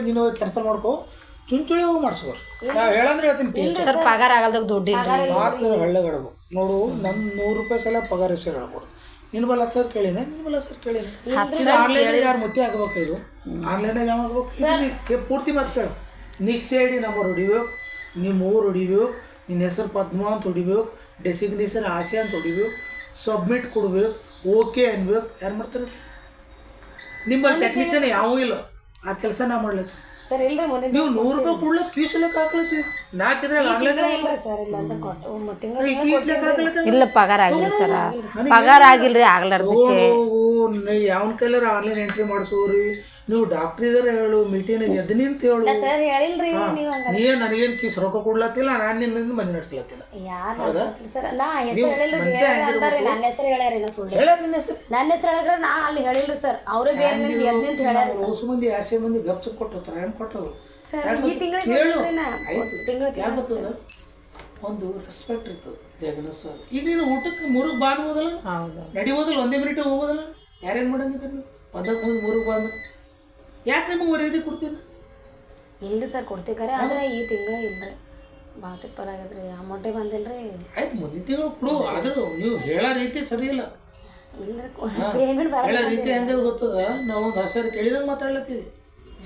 ನೀನು ಕೆಲಸ ಮಾಡ್ಕೋ ಚುಂಚುಳಿ ಹೋಗಿ ಮಾಡಿಸೋರು ನಾವು ಹೇಳಂದ್ರೆ ಹೇಳ್ತೀನಿ ಸರ್ ಪಗಾರ ಆಗಲ್ದಾಗ ದುಡ್ಡು ಹಳ್ಳೆಗಡಬು ನೋಡು ನಮ್ಮ 100 ರೂಪಾಯಿ ಸಲ ಪಗಾರ ಹೆಸರು ಹೇಳ್ಕೊಡು ನಿನ್ನ ಬಲ್ಲ ಸರ್ ಕೇಳಿನ ನಿನ್ನ ಬಲ್ಲ ಸರ್ ಕೇಳಿನ ಆನ್ಲೈನ್ ಯಾರು ಮುತ್ತಿ ಆಗ್ಬೇಕು ಇದು ಆನ್ಲೈನಾಗ ಯಾವ ಆಗ್ಬೇಕು ಪೂರ್ತಿ ಮಾತು ಕೇಳು ನಿಕ್ಸ್ ಐ ಡಿ ನಂಬರ್ ಹೊಡಿಬೇಕು ನಿಮ್ಮ ಊರು ಹೊಡಿಬೇಕು ನಿನ್ನ ಹೆಸರು ಪದ್ಮ ಅಂತ ಹೊಡಿಬೇಕು ಡೆಸಿಗ್ನೇಷನ್ ಆಸೆ ಅಂತ ಹೊಡಿಬೇಕು ಸಬ್ಮಿಟ್ ಕೊಡ್ಬೇಕು ಓಕೆ ಅನ್ಬೇಕು ಯಾರು ಮಾಡ್ತಾರೆ ನಿಮ್ಮಲ್ಲಿ ಟೆಕ್ನಿಷಿಯನ್ ಯಾವೂ ಇಲ್ಲ ಆ ಕೆಲಸ ನಾ ಮಾಡ್ಲತ್ತಿ ಸರ್ ಇಲ್ರಿ ಮುಂದೆ ನೀವು 100 ರೂಪಾಯಿ ಕೊಡ್ಲ ಕ್ಯೂಸ್ ಲೆಕ್ಕ ಹಾಕ್ಲತ್ತಿ ನಾಲ್ಕಿದ್ರಾಗ ಆನ್ಲೈನ್ ಸರ್ ಇಲ್ಲ ಅಂತ ಕೊಟ್ಟು ಇಲ್ಲ ಪಗಾರ ಆಗಿಲ್ಲ ಸರ್ ಪಗಾರ ಆಗಿಲ್ರಿ ಆಗ್ಲಾರ್ದಕ್ಕೆ ಯಾವನ ಕೈಲಾರ ಆನ್ಲೈನ್ ಎಂಟ್ರಿ ಮಾಡಿಸೋರಿ ನೀವು ಡಾಕ್ಟ್ರ್ ಇದಾರೆ ಹೇಳು ಮೀಟಿಂಗ್ ಎದ್ದು ನಿಂತ ಹೇಳು ಸರ್ ಹೇಳಿಲ್ರಿ ನೀವು ನೀ ನನಗೇನು ಕಿಸ್ ರೊಕ್ಕ ಕೊಡ್ಲತ್ತಿಲ್ಲ ನಾನು ನಿನ್ನಿಂದ ಮನೆ ನಡೆಸ್ಲತ್ತಿಲ್ಲ ಸರ್ ನಾ ಹೆಸರು ಹೇಳಿಲ್ರಿ ಅಂದಾರಿ ನನ್ನ ಹೆಸರು ಹೇಳ್ಯಾರಿ ನಾ ಸುಳ್ಳು ಹೇಳ ನಿನ್ನ ಹೆಸರು ನನ್ನ ಹೆಸರು ಹೇಳಿದ್ರೆ ನಾ ಅಲ್ಲಿ ಹೇಳಿಲ್ರಿ ಸರ್ ಅವ್ರು ಬೇರೆ ಮಂದಿ ಎದ್ನಿಂತ ಹೇಳ್ಯಾರ ಹೊಸ ಮಂದಿ ಆಸೆ ಮಂದಿ ಗಪ್ಚು ಕೊಟ್ಟೋತ್ರ ಹೆಂಗೆ ಕೊಟ್ಟರು ಈ ತಿಂಗಳು ಕೇಳು ಆಯ್ತು ಯಾಕೆ ಗೊತ್ತದ ಒಂದು ರೆಸ್ಪೆಕ್ಟ್ ಇರ್ತದೆ ಜಗನ್ನಾಥ್ ಸರ್ ಈಗ ನೀನು ಊಟಕ್ಕೆ 3ಕ್ಕೆ ಬಾನ್ಬೋದಲ್ಲ ನಡಿಬೋದಲ್ಲ 1 ಮಿನಿಟ್ ಹೋಗೋದಲ್ಲ ಯಾರೇನು ಮಾಡಂಗಿದ್ರು ನೀವು 1ಕ್ಕೆ ಮುಂದೆ 3ಕ್ಕೆ ಬಂದು ಯಾಕೆ ನಿಮಗೆ ಮರ್ಯಾದೆ ಕೊಡ್ತೀನಿ ಇಲ್ರಿ ಸರ್ ಕೊಡ್ತೀವಿ ಆದರೆ ಈ ತಿಂಗಳು ಇಲ್ರಿ ಬಾತಿಗೆ ಪರಾಗದ್ರಿ ಅಮೌಂಟೇ ಬಂದಿಲ್ರಿ ಆಯ್ತು ಮುಂದಿನ ತಿಂಗಳು ಕೊಡು ಅದು ನೀವು ಹೇಳೋ ರೀತಿ ಸರಿ ಇಲ್ಲ ಇಲ್ರಿ ಪೇಮೆಂಟ್ ಬರ ಹೇಳೋ ರೀತಿ ಹೆಂಗದು ಗೊತ್ತದ ನಾವು ಒಂದು 10 ಸಾವಿರ ಕೇಳಿದಂಗೆ ಮಾತಾಡ್ಲತ್ತೀವಿ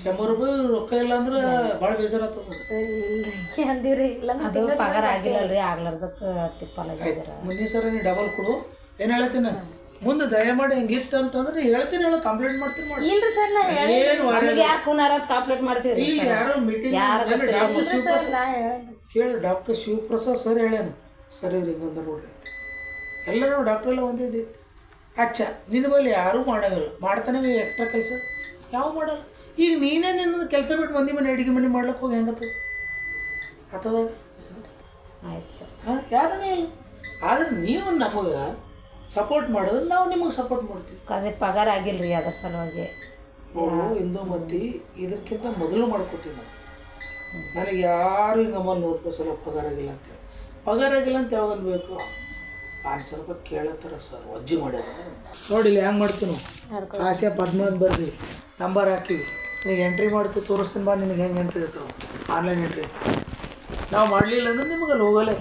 100 ರೂಪಾಯಿ ರೊಕ್ಕ ಇಲ್ಲ ಅಂದ್ರೆ ಭಾಳ ಬೇಜಾರಾಗ್ತದೆ ಸರಿ ಇಲ್ರಿ ಅಂದಿವ್ರಿ ಇಲ್ಲ ಅದು ಪಗಾರ ಆಗಿಲ್ಲಲ್ರಿ ಆಗ್ಲಾರ್ದಕ್ಕೆ ತಿಪ್ಪಲಾಗಿದ್ದೀರ ಮುಂದಿನ ಸಲ ನೀ ಡಬಲ್ ಕೊಡು ಏನು ಹೇಳ್ತೀನಿ ಮುಂದೆ ದಯಮಾಡಿ ಹೆಂಗಿತ್ತು ಅಂತಂದ್ರೆ ಹೇಳ್ತೀನಿ ಹೇಳ ಕಂಪ್ಲೇಂಟ್ ಮಾಡ್ತೀನಿ ಮಾಡಿ ಇಲ್ರಿ ಸರ್ ನಾ ಏನು ಯಾರು ಕೂನಾರ ಕಂಪ್ಲೇಂಟ್ ಮಾಡ್ತೀವಿ ಈ ಯಾರೋ ಮೀಟಿಂಗ್ ಡಾಕ್ಟರ್ ಶಿವಪ್ರಸಾದ್ ಕೇಳಿ ಡಾಕ್ಟರ್ ಶಿವಪ್ರಸಾದ್ ಸರ್ ಹೇಳ್ಯಾನ ಸರಿ ರೀ ಹಿಂಗಂದ ನೋಡ್ರಿ ಎಲ್ಲ ನಾವು ಡಾಕ್ಟ್ರ್ ಎಲ್ಲ ಒಂದಿದ್ದೀವಿ ಅಚ್ಚ ನಿನ್ನ ಬಳಿ ಯಾರೂ ಮಾಡೋಂಗಿಲ್ಲ ಮಾಡ್ತಾನೆ ಎಕ್ಸ್ಟ್ರಾ ಕೆಲಸ ಯಾವ ಮಾಡಲ್ಲ ಈಗ ನೀನೇ ನಿನ್ನ ಕೆಲಸ ಬಿಟ್ಟು ಮಂದಿ ಮನೆ ಅಡುಗೆ ಮನೆ ಮಾಡ್ಲಿಕ್ಕೆ ಹೋಗಿ ಹೆಂಗತ್ತದ ಆತದಾಗ ಆಯ್ತು ಸರ್ ಹಾಂ ಯಾರನೇ ಇಲ್ಲ ಆದ್ರೆ ನೀವು ನಮಗೆ ಸಪೋರ್ಟ್ ಮಾಡಿದ್ರೆ ನಾವು ನಿಮಗೆ ಸಪೋರ್ಟ್ ಮಾಡ್ತೀವಿ ಅದೇ ಪಗಾರ ಆಗಿಲ್ರಿ ಅದ್ರ ಸಲುವಾಗಿ ನೋಡು ಇಂದು ಮತ್ತಿ ಇದಕ್ಕಿಂತ ಮೊದಲು ಮಾಡಿಕೊಟ್ಟಿವಿ ನಾವು ನನಗೆ ಯಾರು ಹಿಂಗೆ ಅಮ್ಮ 100 ರೂಪಾಯಿ ಸಲ ಪಗಾರ ಆಗಿಲ್ಲ ಅಂತೇಳಿ ಪಗಾರ ಆಗಿಲ್ಲ ಅಂತ ಯಾವಾಗ ಅನ್ಬೇಕು 500 ರೂಪಾಯಿ ಕೇಳತ್ತಾರ ಸರ್ ವಜ್ಜಿ ಮಾಡ್ಯಾರ ನೋಡಿ ಇಲ್ಲಿ ಹೆಂಗೆ ಮಾಡ್ತೀವಿ ನಾವು ಆಸೆ ಪದ್ಮ ಅಂತ ಬರ್ತೀವಿ ನಂಬರ್ ಹಾಕಿವಿ ನಿನಗೆ ಎಂಟ್ರಿ ಮಾಡ್ತೀವಿ ತೋರಿಸ್ತೀನಿ ಬಾ ನಿನಗೆ ಹೆಂಗೆ ಎಂಟ್ರಿ ಇರ್ತಾವೆ ಆನ್ಲೈನ್ ಎಂಟ್ರಿ ನಾವು ಮಾಡಲಿಲ್ಲ ಅಂದ್ರೆ ನಿಮಗೆ ಅಲ್ಲಿ ಹೋಗಲ್ಲ